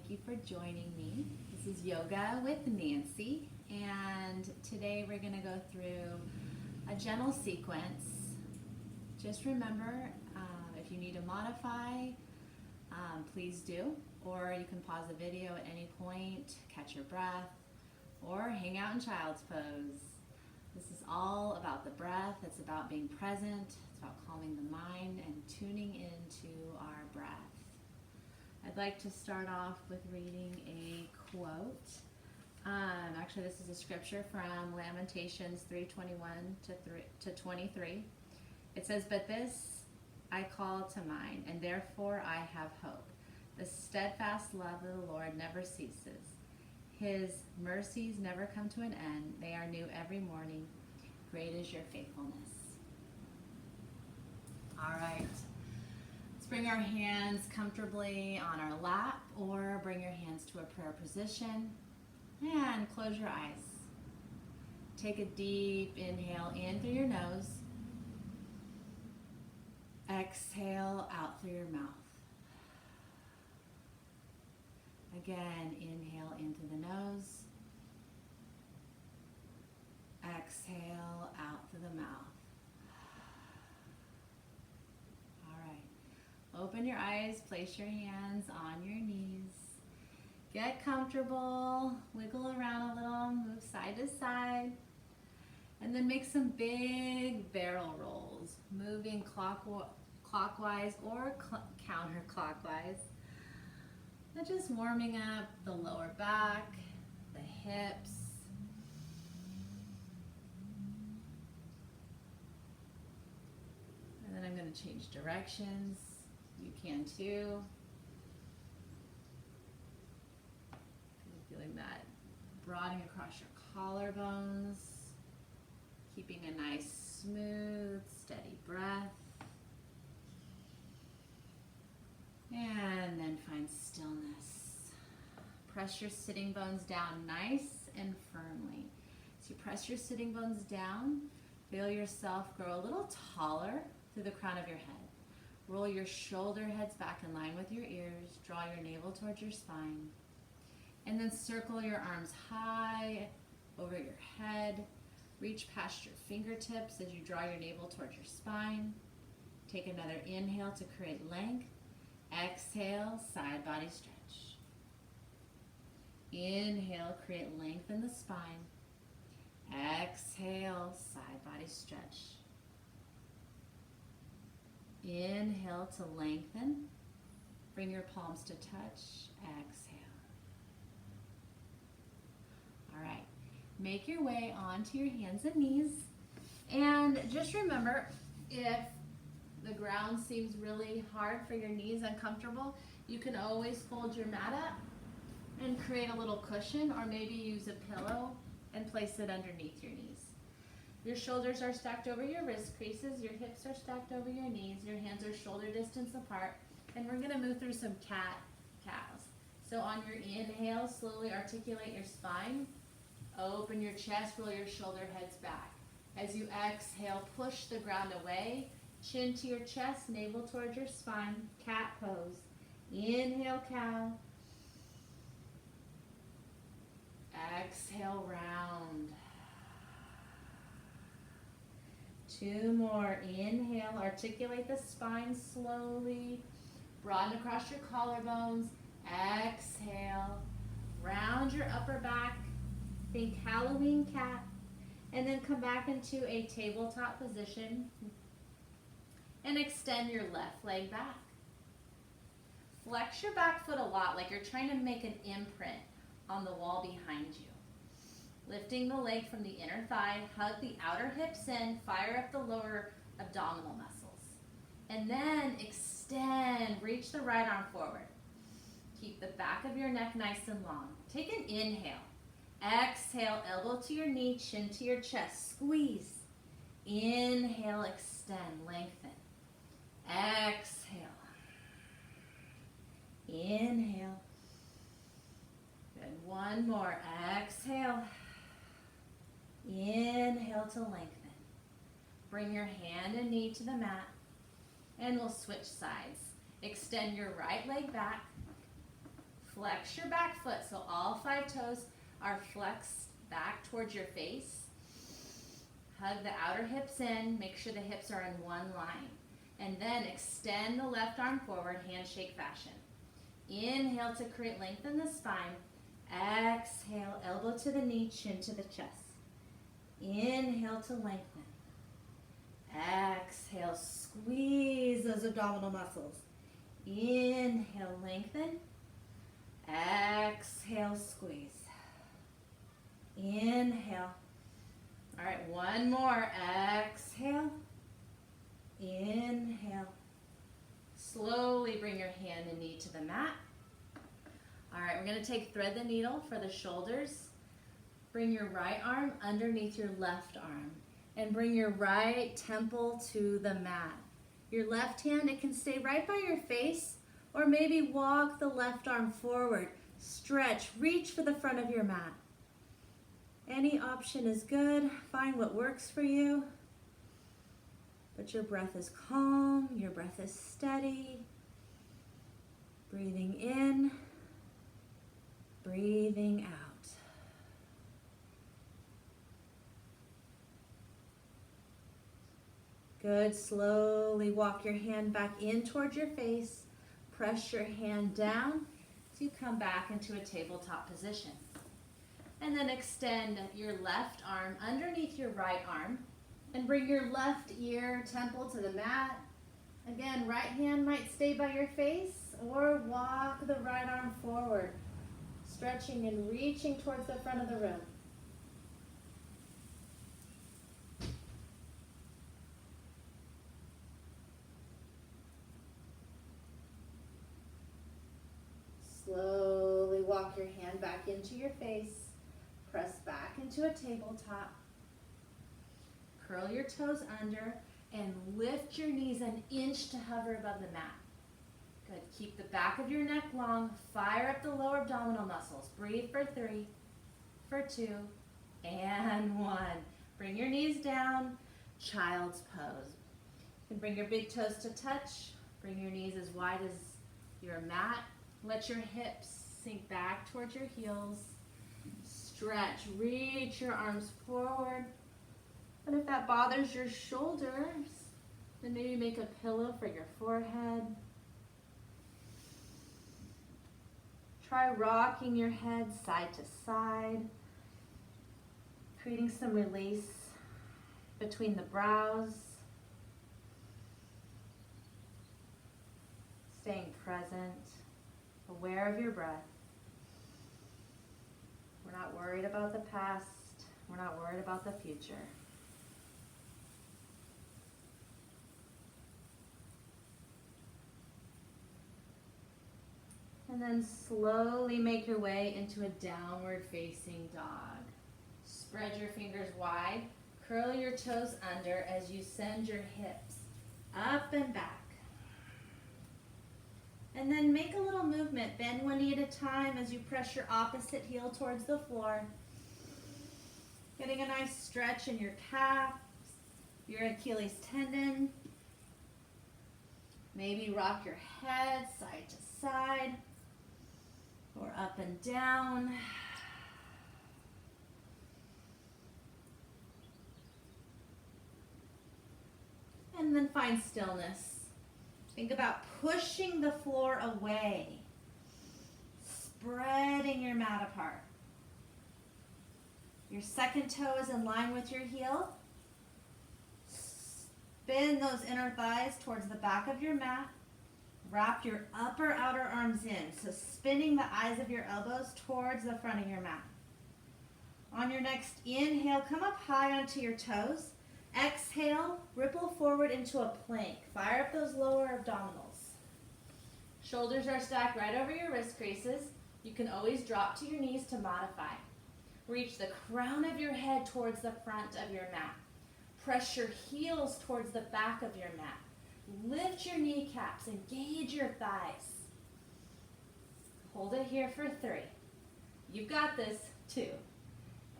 Thank you for joining me. This is Yoga with Nancy, and today we're going to go through a gentle sequence. Just remember, if you need to modify, please do, or you can pause the video at any point, catch your breath, or hang out in child's pose. This is all about the breath. It's about being present. It's about calming the mind and tuning into our breath. I'd like to start off with reading a quote. Actually, this is a scripture from Lamentations 3:21 to 23. It says, "But this I call to mind, and therefore I have hope. The steadfast love of the Lord never ceases. His mercies never come to an end. They are new every morning. Great is your faithfulness." All right. Let's bring our hands comfortably on our lap, or bring your hands to a prayer position and close your eyes. Take a deep inhale in through your nose. Exhale out through your mouth. Again, inhale in through the nose. Exhale out through the mouth. All right. Open your eyes, place your hands on your knees. Get comfortable, wiggle around a little, move side to side, and then make some big barrel rolls, moving clockwise or counterclockwise. And just warming up the lower back, the hips. And then I'm going to change directions. You can too. Feeling that broadening across your collarbones. Keeping a nice, smooth, steady breath. And then find stillness. Press your sitting bones down nice and firmly. As you press your sitting bones down, feel yourself grow a little taller through the crown of your head. Roll your shoulder heads back in line with your ears. Draw your navel towards your spine. And then circle your arms high over your head. Reach past your fingertips as you draw your navel towards your spine. Take another inhale to create length. Exhale, side body stretch. Inhale, create length in the spine. Exhale, side body stretch. Inhale to lengthen. Bring your palms to touch. Exhale. All right. Make your way onto your hands and knees. And just remember, if the ground seems really hard for your knees, uncomfortable, you can always fold your mat up and create a little cushion, or maybe use a pillow and place it underneath your knees. Your shoulders are stacked over your wrist creases, your hips are stacked over your knees, your hands are shoulder distance apart, and we're going to move through some cat-cows. So on your inhale, slowly articulate your spine, open your chest, roll your shoulder heads back. As you exhale, push the ground away, chin to your chest, navel towards your spine, cat pose. Inhale, cow. Exhale, round. 2 more. Inhale, articulate the spine slowly. Broaden across your collarbones. Exhale, round your upper back. Think Halloween cat. And then come back into a tabletop position. And extend your left leg back. Flex your back foot a lot, like you're trying to make an imprint on the wall behind you. Lifting the leg from the inner thigh, hug the outer hips in, fire up the lower abdominal muscles. And then extend, reach the right arm forward. Keep the back of your neck nice and long. Take an inhale. Exhale, elbow to your knee, chin to your chest, squeeze. Inhale, extend, lengthen. Exhale. Inhale. Good. 1 more. Exhale. Inhale to lengthen. Bring your hand and knee to the mat, and we'll switch sides. Extend your right leg back. flex your back foot so all 5 toes are flexed back towards your face. Hug the outer hips in, make sure the hips are in one line. And then extend the left arm forward, handshake fashion. Inhale to create length in the spine. Exhale, elbow to the knee, chin to the chest. Inhale to lengthen. Exhale, squeeze those abdominal muscles. Inhale, lengthen. Exhale, squeeze. Inhale. All right, one more. Exhale. Inhale. Slowly bring your hand and knee to the mat. All right, we're going to thread the needle for the shoulders. Bring your right arm underneath your left arm and bring your right temple to the mat. Your left hand, it can stay right by your face, or maybe walk the left arm forward. Stretch, reach for the front of your mat. Any option is good. Find what works for you. But your breath is calm, your breath is steady. Breathing in, breathing out. Good. Slowly walk your hand back in towards your face. Press your hand down as you come back into a tabletop position. And then extend your left arm underneath your right arm and bring your left ear, temple to the mat. Again, right hand might stay by your face or walk the right arm forward, stretching and reaching towards the front of the room. Slowly walk your hand back into your face. Press back into a tabletop. Curl your toes under and lift your knees an inch to hover above the mat. Good. Keep the back of your neck long. Fire up the lower abdominal muscles. Breathe for 3, for 2, and 1. Bring your knees down. Child's pose. You can bring your big toes to touch. Bring your knees as wide as your mat. Let your hips sink back towards your heels. Stretch, reach your arms forward. And if that bothers your shoulders, then maybe make a pillow for your forehead. Try rocking your head side to side, creating some release between the brows. Staying present, aware of your breath. We're not worried about the past. We're not worried about the future. And then slowly make your way into a downward facing dog. Spread your fingers wide. Curl your toes under as you send your hips up and back. And then make a little movement. Bend one knee at a time as you press your opposite heel towards the floor. Getting a nice stretch in your calf, your Achilles tendon. Maybe rock your head side to side or up and down. And then find stillness. Think about pushing the floor away, spreading your mat apart. Your second toe is in line with your heel. Spin those inner thighs towards the back of your mat. Wrap your upper outer arms in, so spinning the eyes of your elbows towards the front of your mat. On your next inhale, come up high onto your toes. Exhale, ripple forward into a plank. Fire up those lower abdominals. Shoulders are stacked right over your wrist creases. You can always drop to your knees to modify. Reach the crown of your head towards the front of your mat. Press your heels towards the back of your mat. Lift your kneecaps, engage your thighs. Hold it here for 3. You've got this. 2.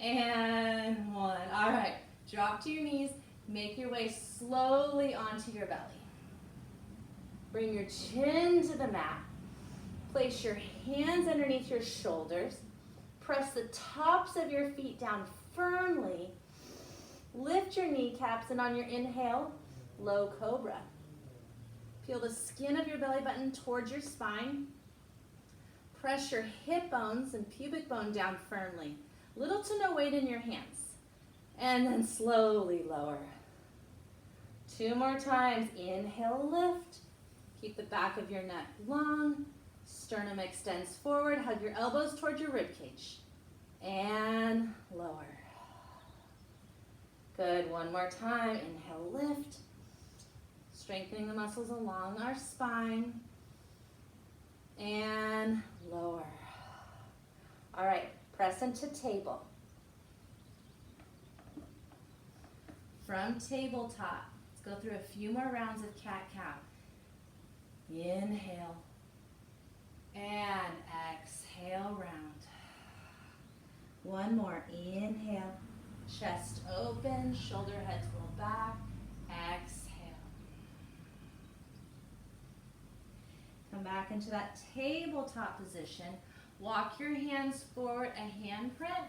And 1. All right, drop to your knees. Make your way slowly onto your belly. Bring your chin to the mat. Place your hands underneath your shoulders. Press the tops of your feet down firmly. Lift your kneecaps, and on your inhale, low cobra. Peel the skin of your belly button towards your spine. Press your hip bones and pubic bone down firmly. Little to no weight in your hands. And then slowly lower. 2 more times. Inhale, lift. Keep the back of your neck long. Sternum extends forward. Hug your elbows towards your rib cage. And lower. Good. 1 more time. Inhale, lift. Strengthening the muscles along our spine. And lower. All right. Press into table. From tabletop, let's go through a few more rounds of cat-cow. Inhale. And exhale, round. 1 more. Inhale. Chest open, shoulder heads roll back. Exhale. Come back into that tabletop position. Walk your hands forward, a handprint.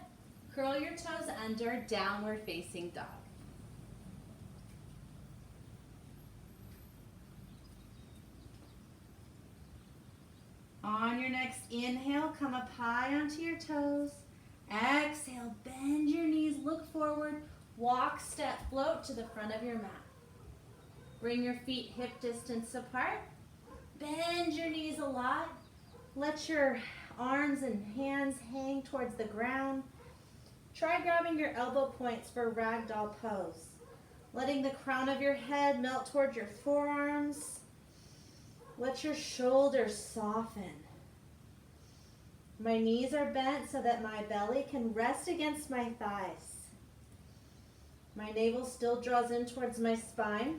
Curl your toes under, downward facing dog. On your next inhale, come up high onto your toes. Exhale, bend your knees, look forward, walk, step, float to the front of your mat. Bring your feet hip distance apart. Bend your knees a lot. Let your arms and hands hang towards the ground. Try grabbing your elbow points for ragdoll pose. Letting the crown of your head melt towards your forearms. Let your shoulders soften. My knees are bent so that my belly can rest against my thighs. My navel still draws in towards my spine,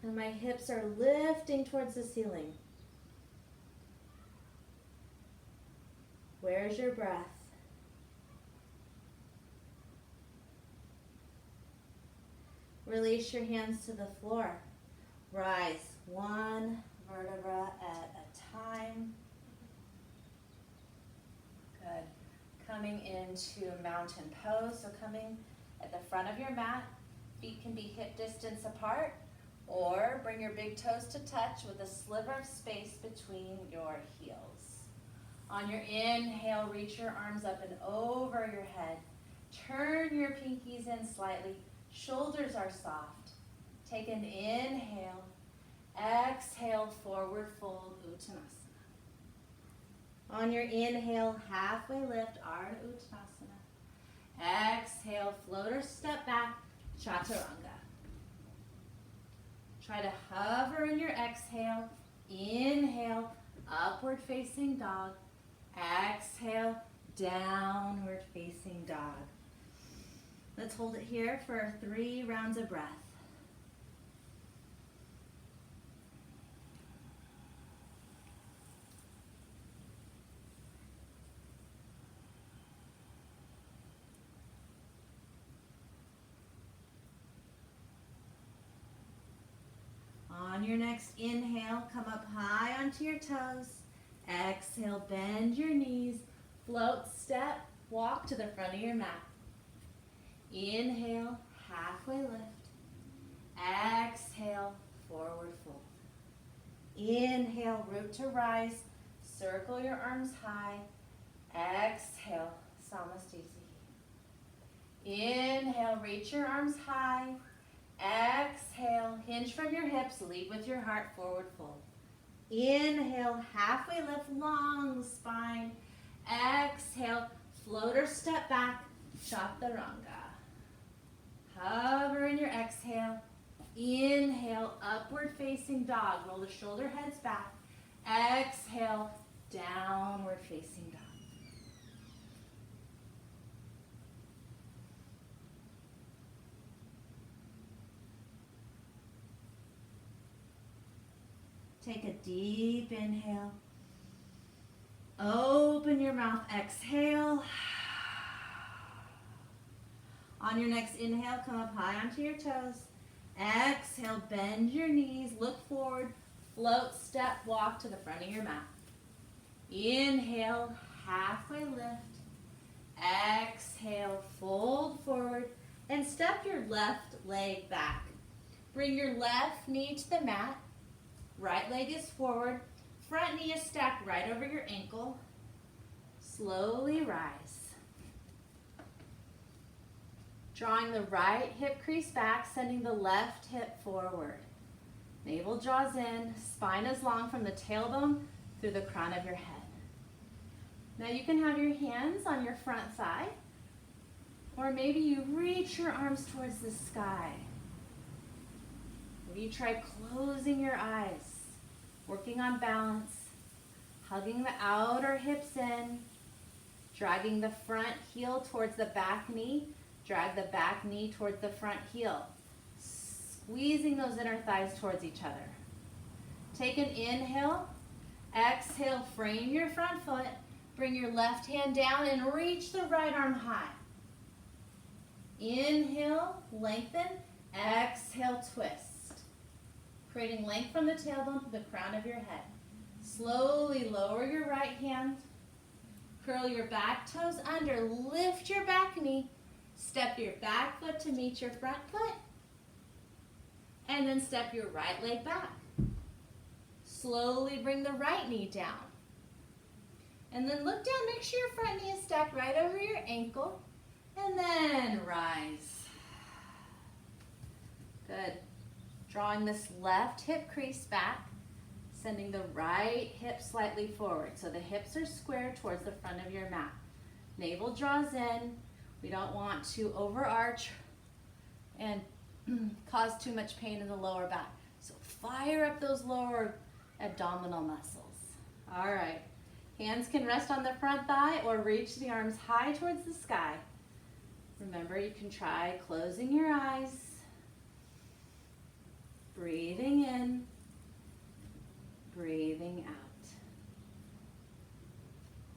and my hips are lifting towards the ceiling. Where's your breath? Release your hands to the floor. Rise 1 vertebra at a time. Good. Coming into mountain pose. So coming at the front of your mat, feet can be hip distance apart, or bring your big toes to touch with a sliver of space between your heels. On your inhale, reach your arms up and over your head. Turn your pinkies in slightly. Shoulders are soft. Take an inhale. Exhale, forward fold, Uttanasana. On your inhale, halfway lift, Ardha Uttanasana. Exhale, floater step back, Chaturanga. Try to hover in your exhale. Inhale, upward facing dog. Exhale, downward facing dog. Let's hold it here for 3 rounds of breath. On your next inhale, come up high onto your toes. Exhale, bend your knees. Float, step, walk to the front of your mat. Inhale, halfway lift. Exhale, forward fold. Inhale, root to rise. Circle your arms high. Exhale, Samasthiti. Inhale, reach your arms high. Exhale, hinge from your hips, lead with your heart, forward fold. Inhale, halfway lift, long spine. Exhale, floater step back, Chaturanga. Hover in your exhale. Inhale, upward facing dog. Roll the shoulder heads back. Exhale, downward facing dog. Take a deep inhale. Open your mouth, exhale. On your next inhale, come up high onto your toes. Exhale, bend your knees, look forward, float, step, walk to the front of your mat. Inhale, halfway lift. Exhale, fold forward and step your left leg back. Bring your left knee to the mat. Right leg is forward. Front knee is stacked right over your ankle. Slowly rise. Drawing the right hip crease back, sending the left hip forward. Navel draws in, spine is long from the tailbone through the crown of your head. Now you can have your hands on your front thigh, or maybe you reach your arms towards the sky. Maybe you try closing your eyes, working on balance, hugging the outer hips in, dragging the front heel towards the back knee, drag the back knee towards the front heel, squeezing those inner thighs towards each other. Take an inhale, exhale, frame your front foot, bring your left hand down and reach the right arm high. Inhale, lengthen, exhale, twist. Creating length from the tailbone to the crown of your head. Slowly lower your right hand, curl your back toes under, lift your back knee, step your back foot to meet your front foot, and then step your right leg back. Slowly bring the right knee down. And then look down, make sure your front knee is stacked right over your ankle, and then rise. Good. Drawing this left hip crease back, sending the right hip slightly forward. So the hips are square towards the front of your mat. Navel draws in. We don't want to overarch and cause too much pain in the lower back. So fire up those lower abdominal muscles. All right. Hands can rest on the front thigh or reach the arms high towards the sky. Remember, you can try closing your eyes, breathing in, breathing out.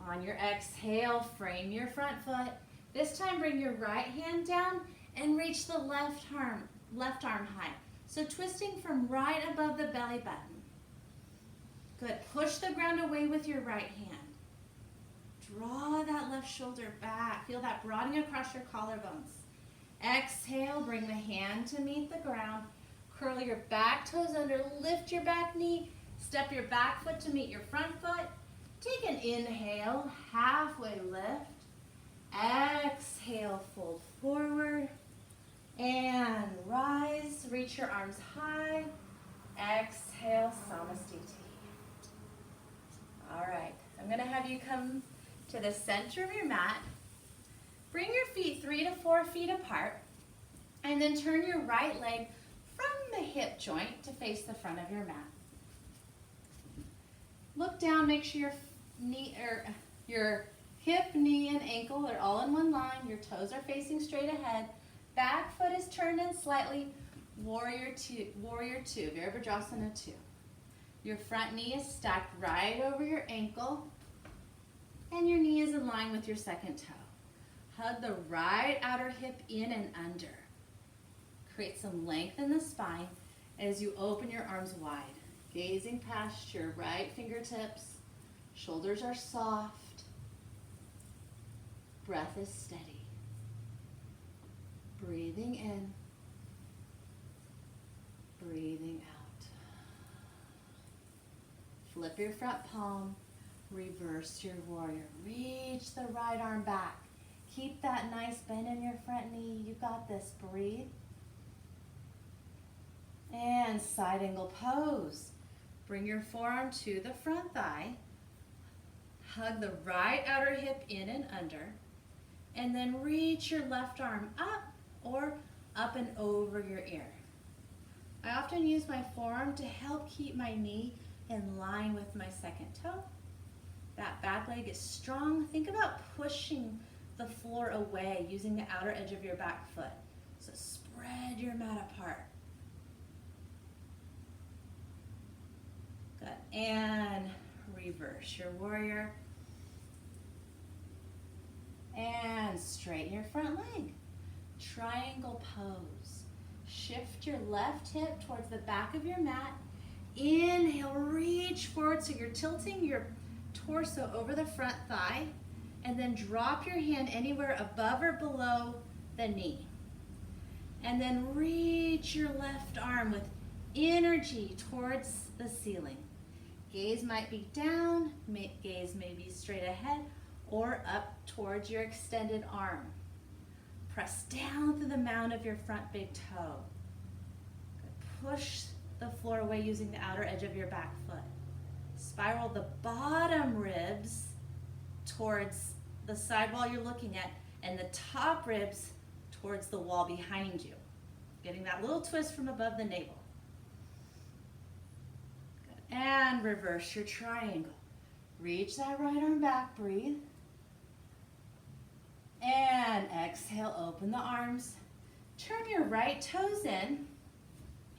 On your exhale, frame your front foot. This time, bring your right hand down and reach the left arm high. So twisting from right above the belly button. Good. Push the ground away with your right hand. Draw that left shoulder back. Feel that broadening across your collarbones. Exhale, bring the hand to meet the ground. Curl your back toes under, lift your back knee, step your back foot to meet your front foot. Take an inhale, halfway lift. Exhale, fold forward. And rise, reach your arms high. Exhale, Samastiti. All right, I'm gonna have you come to the center of your mat. Bring your feet 3 to 4 feet apart, and then turn your right leg from the hip joint to face the front of your mat. Look down, make sure your hip, knee, and ankle are all in one line. Your toes are facing straight ahead. Back foot is turned in slightly. Warrior two, Virabhadrasana 2. Your front knee is stacked right over your ankle, and your knee is in line with your second toe. Hug the right outer hip in and under. Create some length in the spine as you open your arms wide, gazing past your right fingertips. Shoulders are soft. Breath is steady. Breathing in, breathing out. Flip your front palm, reverse your warrior. Reach the right arm back. Keep that nice bend in your front knee. You got this, breathe. And side angle pose. Bring your forearm to the front thigh. Hug the right outer hip in and under. And then reach your left arm up or up and over your ear. I often use my forearm to help keep my knee in line with my second toe. That back leg is strong. Think about pushing the floor away using the outer edge of your back foot. So spread your mat apart. Good. And reverse your warrior. And straighten your front leg. Triangle pose. Shift your left hip towards the back of your mat. Inhale, reach forward so you're tilting your torso over the front thigh, and then drop your hand anywhere above or below the knee. And then reach your left arm with energy towards the ceiling. Gaze might be down, gaze may be straight ahead, or up towards your extended arm. Press down through the mound of your front big toe. Push the floor away using the outer edge of your back foot. Spiral the bottom ribs towards the side wall you're looking at, and the top ribs towards the wall behind you. Getting that little twist from above the navel. Good. And reverse your triangle. Reach that right arm back, breathe. And exhale, open the arms. Turn your right toes in.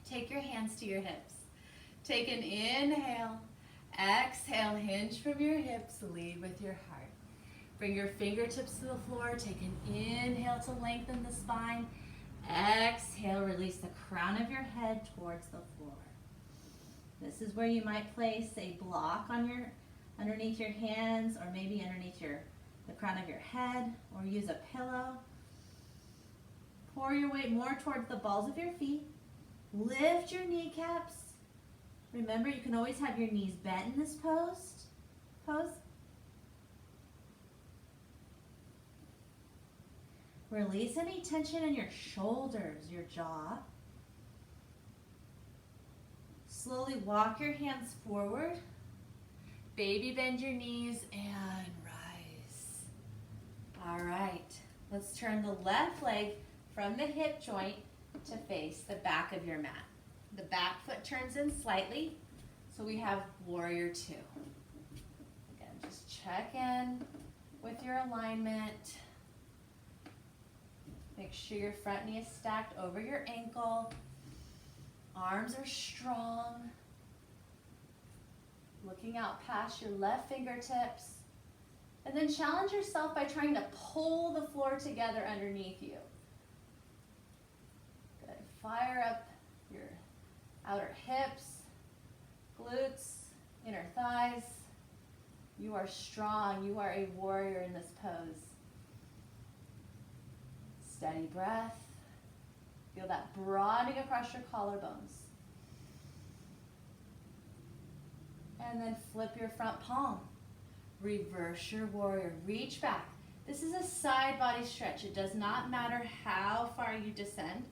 Take your hands to your hips. Take an inhale. Exhale, hinge from your hips, lead with your heart. Bring your fingertips to the floor. Take an inhale to lengthen the spine. Exhale, release the crown of your head towards the floor. This is where you might place a block on underneath your hands, or maybe underneath the crown of your head, or use a pillow. Pour your weight more towards the balls of your feet. Lift your kneecaps. Remember, you can always have your knees bent in this pose. Release any tension in your shoulders, your jaw. Slowly walk your hands forward. Baby bend your knees and rise. All right, let's turn the left leg from the hip joint to face the back of your mat. The back foot turns in slightly, so we have warrior two. Again, just check in with your alignment. Make sure your front knee is stacked over your ankle. Arms are strong. Looking out past your left fingertips. And then challenge yourself by trying to pull the floor together underneath you. Good. Fire up your outer hips, glutes, inner thighs. You are strong. You are a warrior in this pose. Steady breath. Feel that broadening across your collarbones. And then flip your front palm. Reverse your warrior. Reach back. This is a side body stretch. It does not matter how far you descend.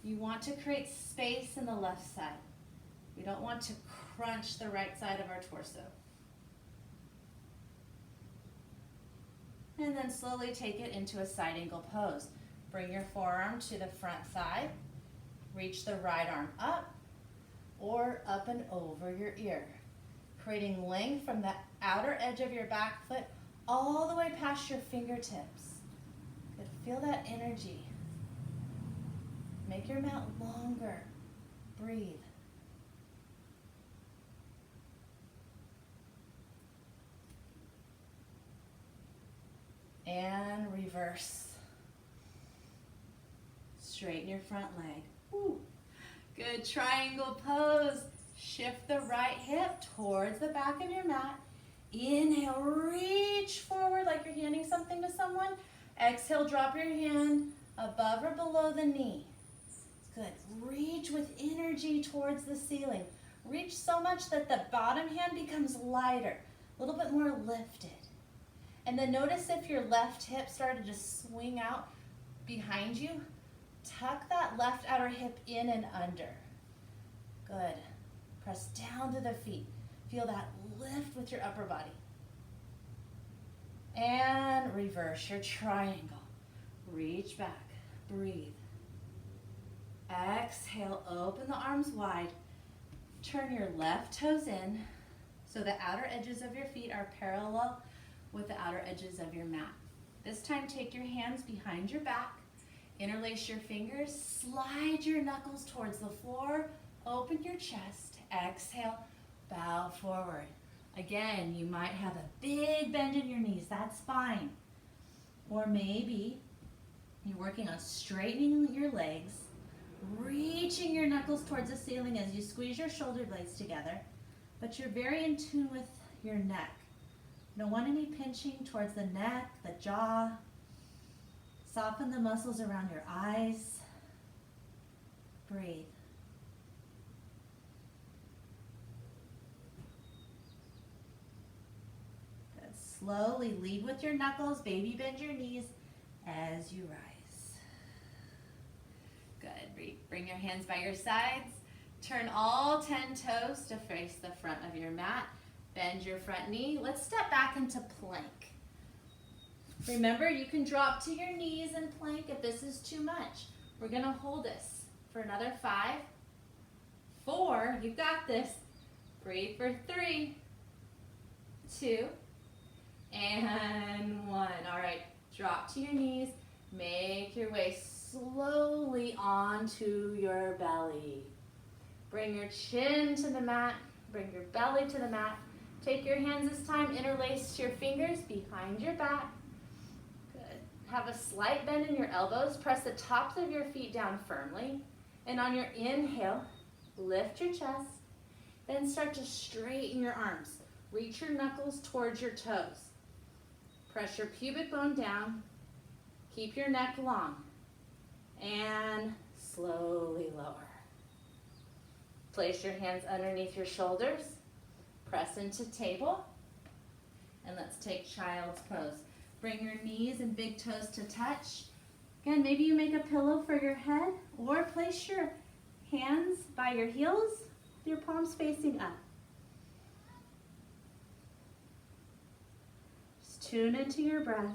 You want to create space in the left side. We don't want to crunch the right side of our torso. And then slowly take it into a side angle pose. Bring your forearm to the front thigh. Reach the right arm up or up and over your ear, creating length from the outer edge of your back foot all the way past your fingertips. Good. Feel that energy. Make your mat longer. Breathe. And reverse. Straighten your front leg. Woo. Good triangle pose. Shift the right hip towards the back of your mat. Inhale, reach forward like you're handing something to someone. Exhale, drop your hand above or below the knee. Good. Reach with energy towards the ceiling. Reach so much that the bottom hand becomes lighter, a little bit more lifted. And then notice if your left hip started to swing out behind you. Tuck that left outer hip in and under. Good. Press down to the feet. Feel that lift with your upper body. And reverse your triangle. Reach back. Breathe. Exhale, open the arms wide. Turn your left toes in so the outer edges of your feet are parallel with the outer edges of your mat. This time, take your hands behind your back. Interlace your fingers, slide your knuckles towards the floor, open your chest, exhale, bow forward. Again, you might have a big bend in your knees, that's fine. Or maybe you're working on straightening your legs, reaching your knuckles towards the ceiling as you squeeze your shoulder blades together, but you're very in tune with your neck. You don't want any pinching towards the neck, the jaw. Soften the muscles around your eyes. Breathe. Good. Slowly lead with your knuckles. Baby bend your knees as you rise. Good. Bring your hands by your sides. Turn all 10 toes to face the front of your mat. Bend your front knee. Let's step back into plank. Remember, you can drop to your knees and plank if this is too much. We're going to hold this for another 5, 4, you got this. Breathe for 3, 2, and 1. All right, drop to your knees. Make your way slowly onto your belly. Bring your chin to the mat. Bring your belly to the mat. Take your hands this time, interlace your fingers behind your back. Good. Have a slight bend in your elbows. Press the tops of your feet down firmly. And on your inhale, lift your chest. Then start to straighten your arms. Reach your knuckles towards your toes. Press your pubic bone down. Keep your neck long. And slowly lower. Place your hands underneath your shoulders. Press into table. And let's take child's pose. Bring your knees and big toes to touch. Again, maybe you make a pillow for your head or place your hands by your heels, your palms facing up. Just tune into your breath.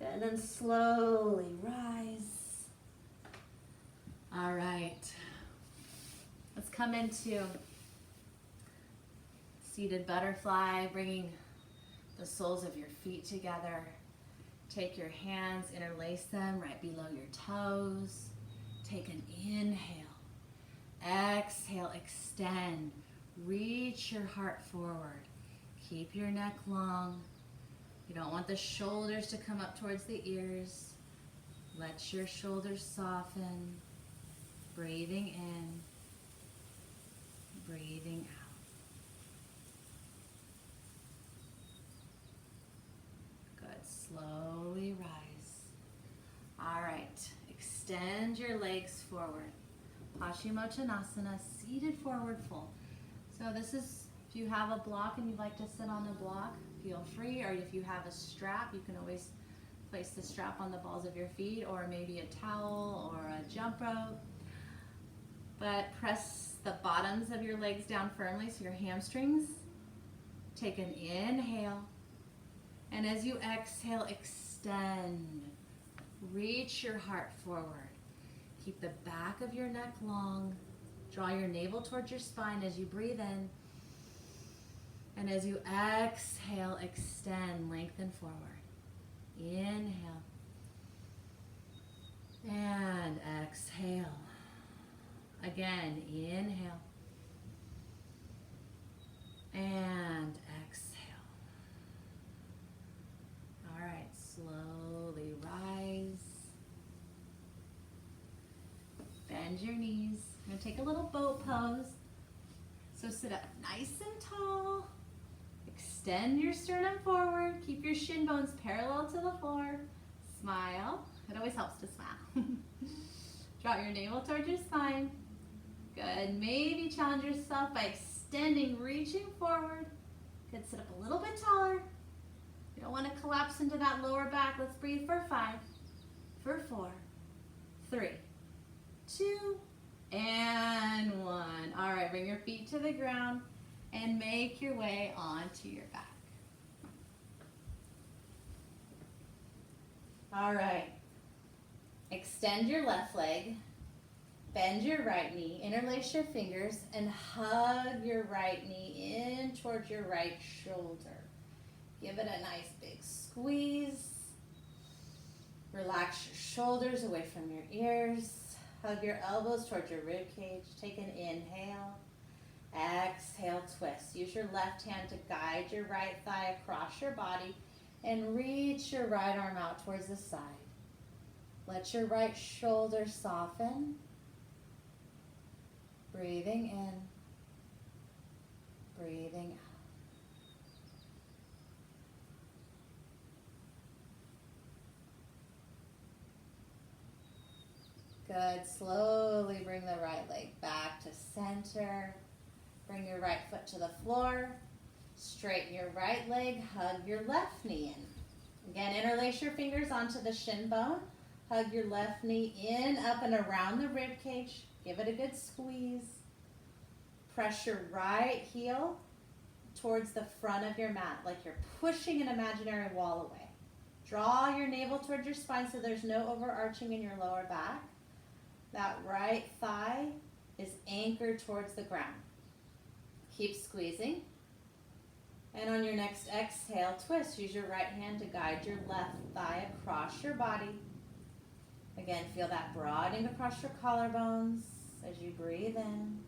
And then slowly rise. All right. Let's come into seated butterfly, bringing the soles of your feet together. Take your hands, interlace them right below your toes. Take an inhale. Exhale, extend. Reach your heart forward. Keep your neck long. You don't want the shoulders to come up towards the ears. Let your shoulders soften. Breathing in, breathing out. Good. Slowly rise. All right. Extend your legs forward. Paschimottanasana, seated forward fold. So this is, if you have a block and you'd like to sit on the block, feel free. Or if you have a strap, you can always place the strap on the balls of your feet, or maybe a towel or a jump rope. But press the bottoms of your legs down firmly, so your hamstrings. Take an inhale. And as you exhale, extend. Reach your heart forward. Keep the back of your neck long. Draw your navel towards your spine as you breathe in. And as you exhale, extend, lengthen forward. Inhale. And exhale. Again, inhale. And exhale. All right, slowly rise. Bend your knees. I'm going to take a little boat pose. So sit up nice and tall. Extend your sternum forward. Keep your shin bones parallel to the floor. Smile. It always helps to smile. Draw your navel towards your spine. Good. Maybe challenge yourself by extending, reaching forward. Good. Sit up a little bit taller. You don't want to collapse into that lower back. Let's breathe for 5, for 4, 3, 2, and 1. All right, bring your feet to the ground and make your way onto your back. All right. Extend your left leg. Bend your right knee, interlace your fingers, and hug your right knee in towards your right shoulder. Give it a nice big squeeze. Relax your shoulders away from your ears. Hug your elbows towards your rib cage. Take an inhale. Exhale, twist. Use your left hand to guide your right thigh across your body and reach your right arm out towards the side. Let your right shoulder soften. Breathing in, breathing out. Good. Slowly bring the right leg back to center. Bring your right foot to the floor. Straighten your right leg. Hug your left knee in. Again, interlace your fingers onto the shin bone. Hug your left knee in, up and around the rib cage. Give it a good squeeze. Press your right heel towards the front of your mat, like you're pushing an imaginary wall away. Draw your navel towards your spine so there's no overarching in your lower back. That right thigh is anchored towards the ground. Keep squeezing. And on your next exhale, twist. Use your right hand to guide your left thigh across your body. Again, feel that broadening across your collarbones as you breathe in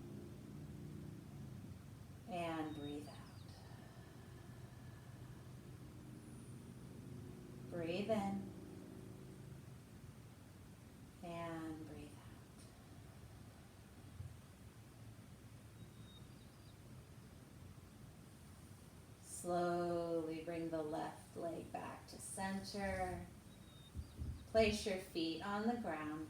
and breathe out. Breathe in and breathe out. Slowly bring the left leg back to center. Place your feet on the ground.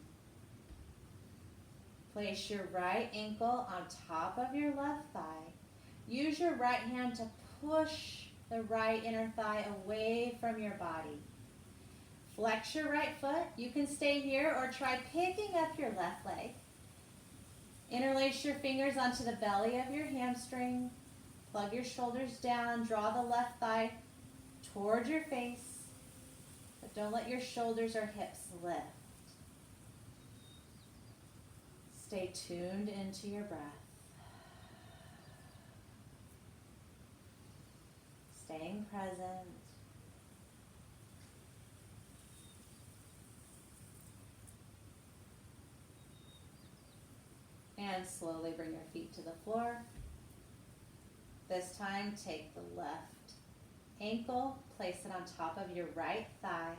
Place your right ankle on top of your left thigh. Use your right hand to push the right inner thigh away from your body. Flex your right foot. You can stay here or try picking up your left leg. Interlace your fingers onto the belly of your hamstring. Plug your shoulders down. Draw the left thigh toward your face. But don't let your shoulders or hips lift. Stay tuned into your breath. Staying present. And slowly bring your feet to the floor. This time, take the left ankle, place it on top of your right thigh.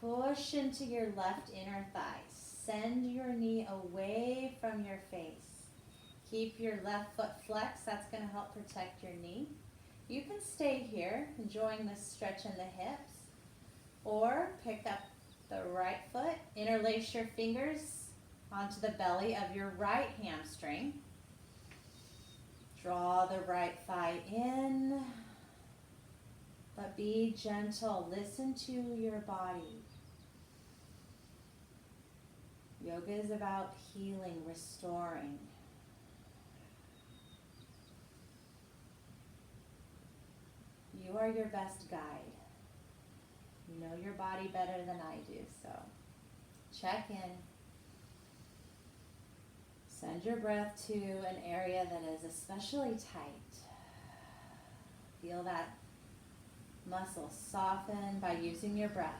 Push into your left inner thigh. Send your knee away from your face. Keep your left foot flexed. That's going to help protect your knee. You can stay here, enjoying this stretch in the hips, or pick up the right foot, interlace your fingers onto the belly of your right hamstring. Draw the right thigh in, but be gentle. Listen to your body. Yoga is about healing, restoring. You are your best guide. You know your body better than I do, so check in. Send your breath to an area that is especially tight. Feel that muscle soften by using your breath.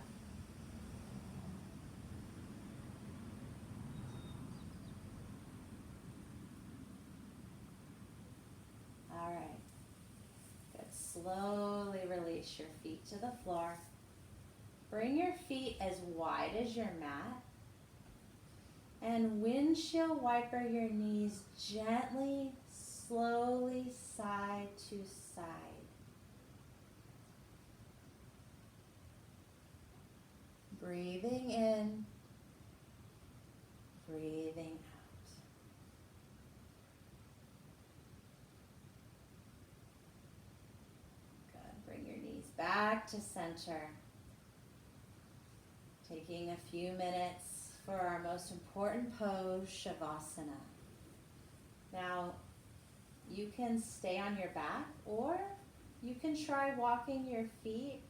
All right. Good. Slowly release your feet to the floor. Bring your feet as wide as your mat. And windshield wiper your knees gently, slowly, side to side. Breathing in, breathing out. Good. Bring your knees back to center. Taking a few minutes for our most important pose, Shavasana. Now, you can stay on your back, or you can try walking your feet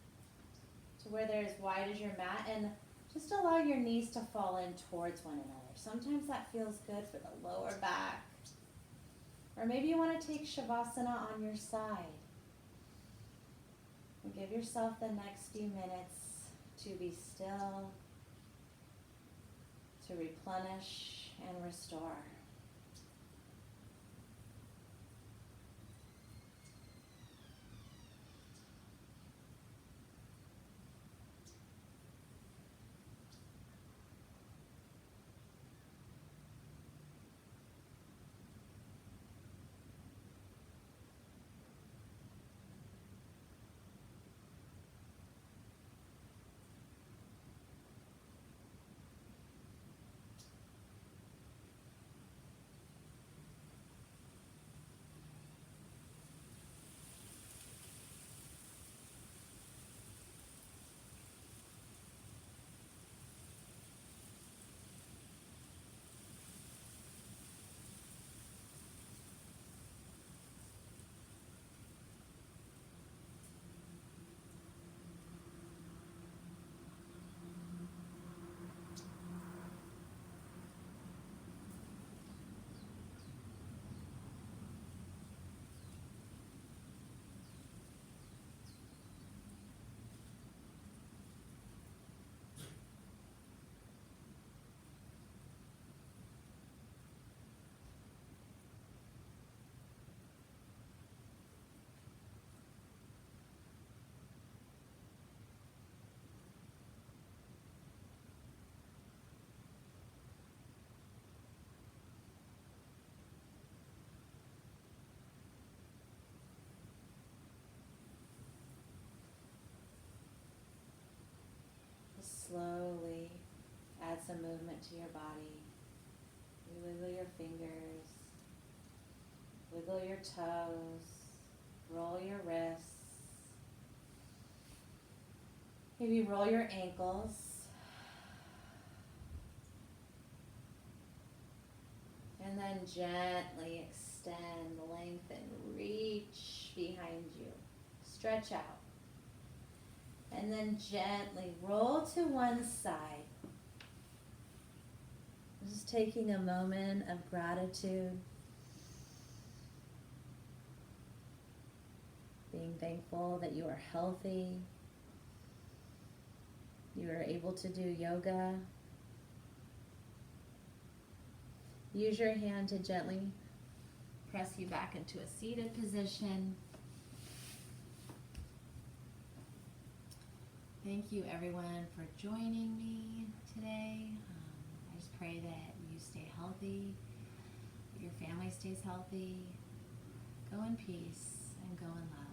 to where they're as wide as your mat, and just allow your knees to fall in towards one another. Sometimes that feels good for the lower back. Or maybe you want to take Shavasana on your side. And give yourself the next few minutes to be still, to replenish and restore. slowly add some movement to your body. You wiggle your fingers, wiggle your toes, roll your wrists. Maybe roll your ankles. And then gently extend, lengthen, reach behind you. Stretch out. And then gently roll to one side. Just taking a moment of gratitude. Being thankful that you are healthy. You are able to do yoga. Use your hand to gently press you back into a seated position. Thank you everyone for joining me today. I just pray that you stay healthy, that your family stays healthy. Go in peace and go in love.